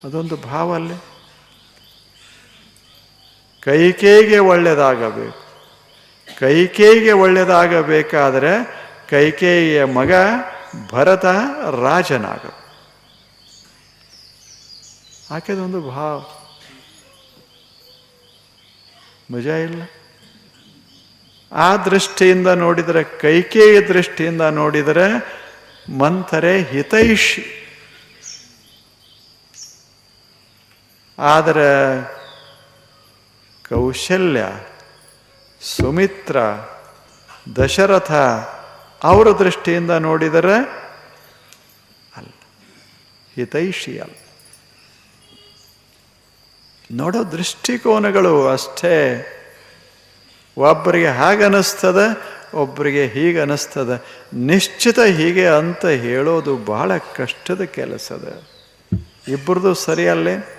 ಅದೊಂದು ಭಾವ ಅಲ್ಲಿ. ಕೈಕೇಯಿಗೆ ಒಳ್ಳೆಯದಾಗಬೇಕು. ಕೈಕೇಯಿಗೆ ಒಳ್ಳೆಯದಾಗಬೇಕಾದರೆ ಕೈಕೇಯಿಯ ಮಗ ಭರತ ರಾಜನಾಗ. ಆಕೆದೊಂದು ಭಾವ. ಮಜಾ ಇಲ್ಲ? ಆ ದೃಷ್ಟಿಯಿಂದ ನೋಡಿದರೆ, ಕೈಕೇಯ ದೃಷ್ಟಿಯಿಂದ ನೋಡಿದರೆ ಮಂಥರೆ ಹಿತೈಷಿ. ಆದರೆ ಕೌಶಲ್ಯ, ಸುಮಿತ್ರ, ದಶರಥ ಅವರ ದೃಷ್ಟಿಯಿಂದ ನೋಡಿದರೆ ಅಲ್ಲ, ಹಿತೈಷಿ ಅಲ್ಲ. ನೋಡೋ ದೃಷ್ಟಿಕೋನಗಳು ಅಷ್ಟೇ. ಒಬ್ಬರಿಗೆ ಹಾಗನ್ನಿಸ್ತದೆ, ಒಬ್ಬರಿಗೆ ಹೀಗೆ ಅನ್ನಿಸ್ತದೆ. ನಿಶ್ಚಿತ ಹೀಗೆ ಅಂತ ಹೇಳೋದು ಬಹಳ ಕಷ್ಟದ ಕೆಲಸದ. ಇಬ್ಬರದು ಸರಿಯಲ್ಲೇ.